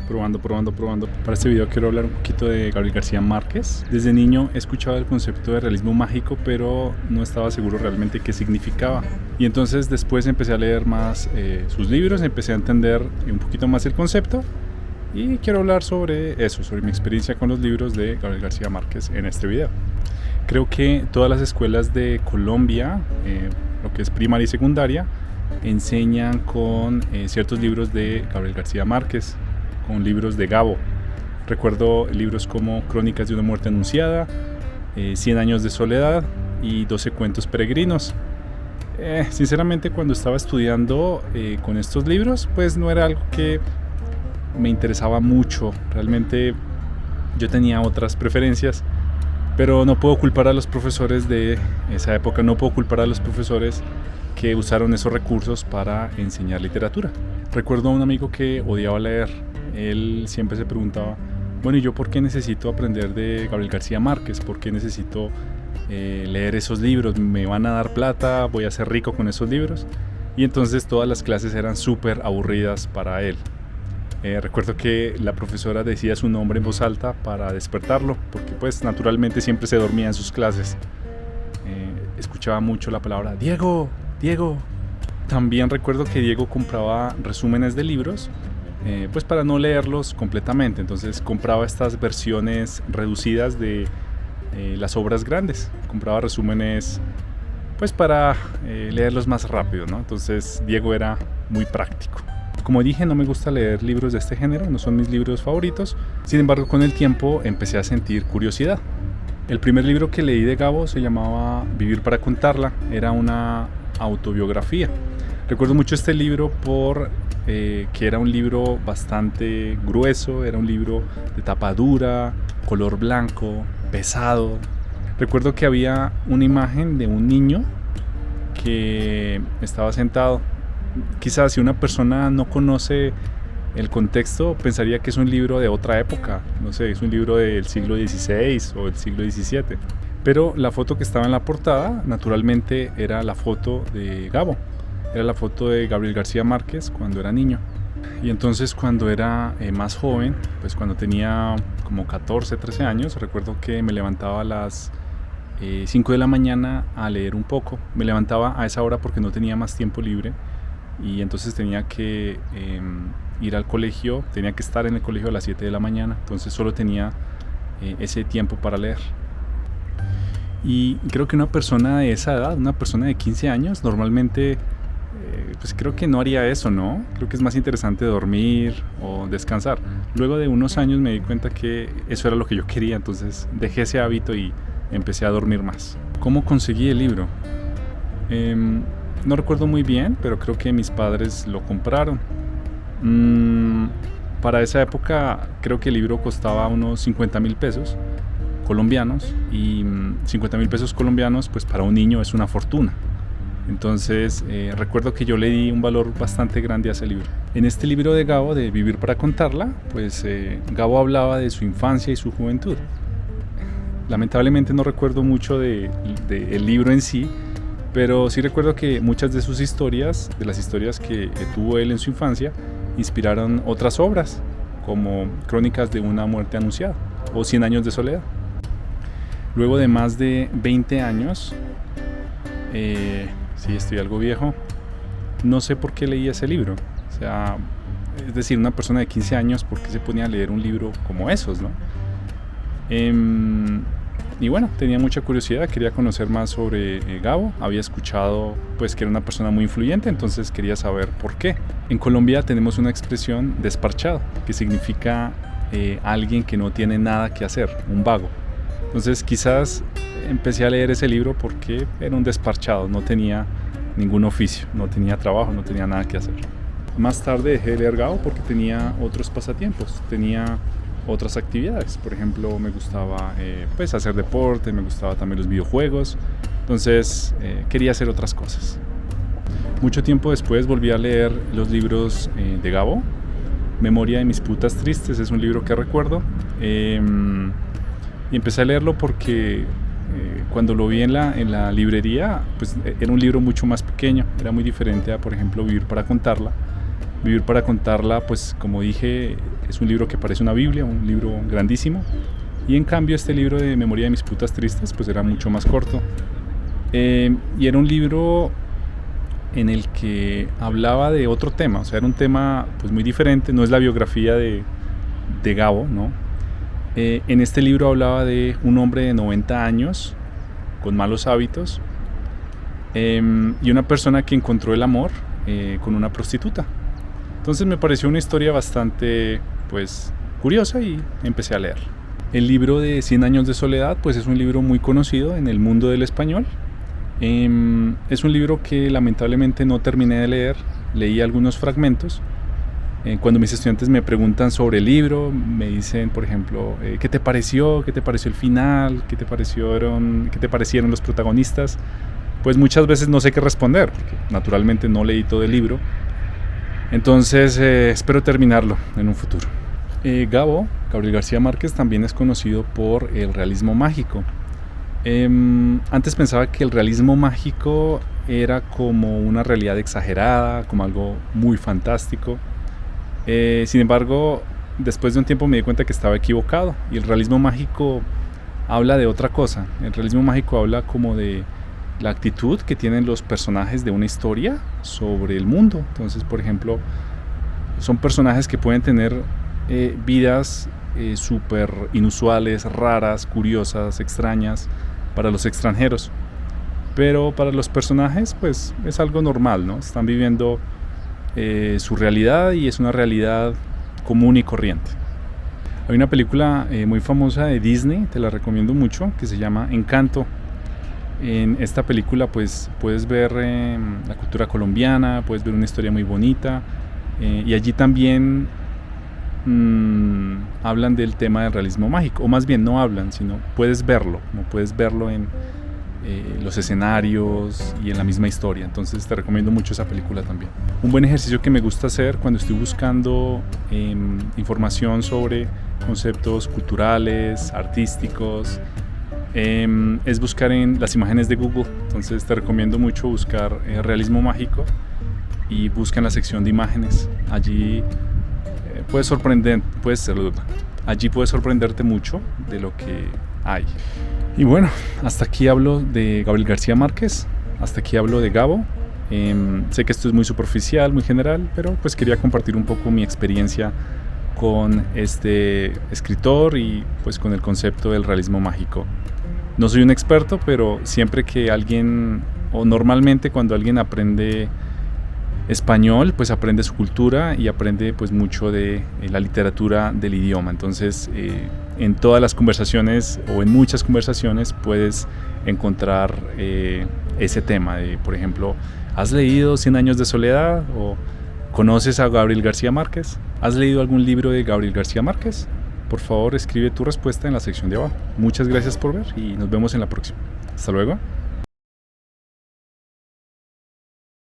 Probando. Para este video quiero hablar un poquito de Gabriel García Márquez. Desde niño he escuchado el concepto de realismo mágico, pero no estaba seguro realmente qué significaba. Y entonces después empecé a leer más sus libros, empecé a entender un poquito más el concepto. Y quiero hablar sobre eso, sobre mi experiencia con los libros de Gabriel García Márquez en este video. Creo que todas las escuelas de Colombia, lo que es primaria y secundaria, enseñan con ciertos libros de Gabriel García Márquez, con libros de Gabo. Recuerdo libros como Crónicas de una muerte anunciada, 100 años de soledad y 12 cuentos peregrinos. Sinceramente, cuando estaba estudiando con estos libros, pues no era algo que me interesaba mucho. Realmente yo tenía otras preferencias, pero no puedo culpar a los profesores de esa época, no puedo culpar a los profesores que usaron esos recursos para enseñar literatura. Recuerdo a un amigo que odiaba leer. Él siempre se preguntaba, bueno, ¿y yo por qué necesito aprender de Gabriel García Márquez? ¿Por qué necesito leer esos libros? ¿Me van a dar plata? ¿Voy a ser rico con esos libros? Y entonces todas las clases eran súper aburridas para él. Recuerdo que la profesora decía su nombre en voz alta para despertarlo, porque pues naturalmente siempre se dormía en sus clases. Escuchaba mucho la palabra Diego. También recuerdo que Diego compraba resúmenes de libros, pues para no leerlos completamente. Entonces compraba estas versiones reducidas de las obras grandes. Compraba resúmenes pues para leerlos más rápido, ¿no? Entonces Diego era muy práctico. Como dije, no me gusta leer libros de este género, no son mis libros favoritos. Sin embargo, con el tiempo empecé a sentir curiosidad. El primer libro que leí de Gabo se llamaba Vivir para contarla. Era una autobiografía. Recuerdo mucho este libro que era un libro bastante grueso, era un libro de tapa dura, color blanco, pesado. Recuerdo que había una imagen de un niño que estaba sentado. Quizás si una persona no conoce el contexto, pensaría que es un libro de otra época, no sé, es un libro del siglo XVI o del siglo XVII. Pero la foto que estaba en la portada, naturalmente, era la foto de Gabo, era la foto de Gabriel García Márquez cuando era niño. Y entonces cuando era más joven, pues cuando tenía como 14, 13 años, recuerdo que me levantaba a las 5 de la mañana a leer un poco. Me levantaba a esa hora porque no tenía más tiempo libre. Y entonces tenía que ir al colegio, tenía que estar en el colegio a las 7 de la mañana, entonces solo tenía ese tiempo para leer. Y creo que una persona de esa edad, una persona de 15 años, normalmente pues creo que no haría eso, ¿no? Creo que es más interesante dormir o descansar. Luego de unos años me di cuenta que eso era lo que yo quería, entonces dejé ese hábito y empecé a dormir más. ¿Cómo conseguí el libro? No recuerdo muy bien, pero creo que mis padres lo compraron. Para esa época creo que el libro costaba unos 50,000 pesos colombianos, y 50,000 pesos colombianos pues para un niño es una fortuna. Entonces recuerdo que yo le di un valor bastante grande a ese libro. En este libro de Gabo, de Vivir para contarla, pues Gabo hablaba de su infancia y su juventud. Lamentablemente no recuerdo mucho del libro en sí, pero sí recuerdo que muchas de sus historias, de las historias que tuvo él en su infancia, inspiraron otras obras, como Crónicas de una muerte anunciada o 100 años de soledad. Luego de más de 20 años, sí, estoy algo viejo, no sé por qué leí ese libro. O sea, es decir, una persona de 15 años, ¿por qué se ponía a leer un libro como esos, no? Y bueno, tenía mucha curiosidad, quería conocer más sobre Gabo. Había escuchado pues que era una persona muy influyente, entonces quería saber por qué. En Colombia tenemos una expresión desparchado, que significa alguien que no tiene nada que hacer, un vago. Entonces quizás empecé a leer ese libro porque era un desparchado, no tenía ningún oficio, no tenía trabajo, no tenía nada que hacer. Más tarde dejé de leer Gabo porque tenía otros pasatiempos, tenía otras actividades. Por ejemplo, me gustaba pues hacer deporte, me gustaba también los videojuegos. Entonces quería hacer otras cosas. Mucho tiempo después volví a leer los libros de Gabo. Memoria de mis putas tristes es un libro que recuerdo. Y empecé a leerlo porque cuando lo vi en la librería, pues era un libro mucho más pequeño. Era muy diferente a, por ejemplo, Vivir para contarla, Vivir para contarla, pues como dije, es un libro que parece una Biblia, un libro grandísimo. Y en cambio este libro de Memoria de mis putas tristes, pues era mucho más corto. Y era un libro en el que hablaba de otro tema, o sea, era un tema pues muy diferente, no es la biografía de Gabo, ¿no? En este libro hablaba de un hombre de 90 años, con malos hábitos, y una persona que encontró el amor con una prostituta. Entonces me pareció una historia bastante pues curiosa y empecé a leer. El libro de 100 años de soledad pues es un libro muy conocido en el mundo del español. Es un libro que lamentablemente no terminé de leer, leí algunos fragmentos. Cuando mis estudiantes me preguntan sobre el libro, me dicen, por ejemplo, ¿qué te pareció? ¿Qué te pareció el final? ¿Qué te parecieron los protagonistas? Pues muchas veces no sé qué responder, porque naturalmente no leí todo el libro. Entonces espero terminarlo en un futuro. Gabriel García Márquez, también es conocido por el realismo mágico. Antes pensaba que el realismo mágico era como una realidad exagerada, como algo muy fantástico. Sin embargo, después de un tiempo me di cuenta que estaba equivocado, y el realismo mágico habla de otra cosa. El realismo mágico habla como de la actitud que tienen los personajes de una historia sobre el mundo. Entonces, por ejemplo, son personajes que pueden tener vidas súper inusuales, raras, curiosas, extrañas para los extranjeros, pero para los personajes pues es algo normal, ¿no? Están viviendo su realidad, y es una realidad común y corriente. Hay una película muy famosa de Disney, te la recomiendo mucho, que se llama Encanto. En esta película pues puedes ver la cultura colombiana, puedes ver una historia muy bonita, y allí también hablan del tema del realismo mágico, o más bien no hablan, sino puedes verlo, ¿no? Puedes verlo en los escenarios y en la misma historia. Entonces te recomiendo mucho esa película también. Un buen ejercicio que me gusta hacer cuando estoy buscando información sobre conceptos culturales, artísticos, es buscar en las imágenes de Google. Entonces te recomiendo mucho buscar realismo mágico y busca en la sección de imágenes. Allí puedes sorprenderte mucho de lo que hay. Y bueno, hasta aquí hablo de Gabriel García Márquez, hasta aquí hablo de Gabo. Sé que esto es muy superficial, muy general, pero pues quería compartir un poco mi experiencia con este escritor y pues con el concepto del realismo mágico. No soy un experto, pero siempre que alguien, o normalmente cuando alguien aprende español, pues aprende su cultura y aprende pues mucho de la literatura del idioma. Entonces en todas las conversaciones, o en muchas conversaciones, puedes encontrar ese tema de, por ejemplo, ¿has leído 100 años de soledad? ¿O conoces a Gabriel García Márquez? ¿Has leído algún libro de Gabriel García Márquez? Por favor, escribe tu respuesta en la sección de abajo. Muchas gracias por ver y nos vemos en la próxima. Hasta luego.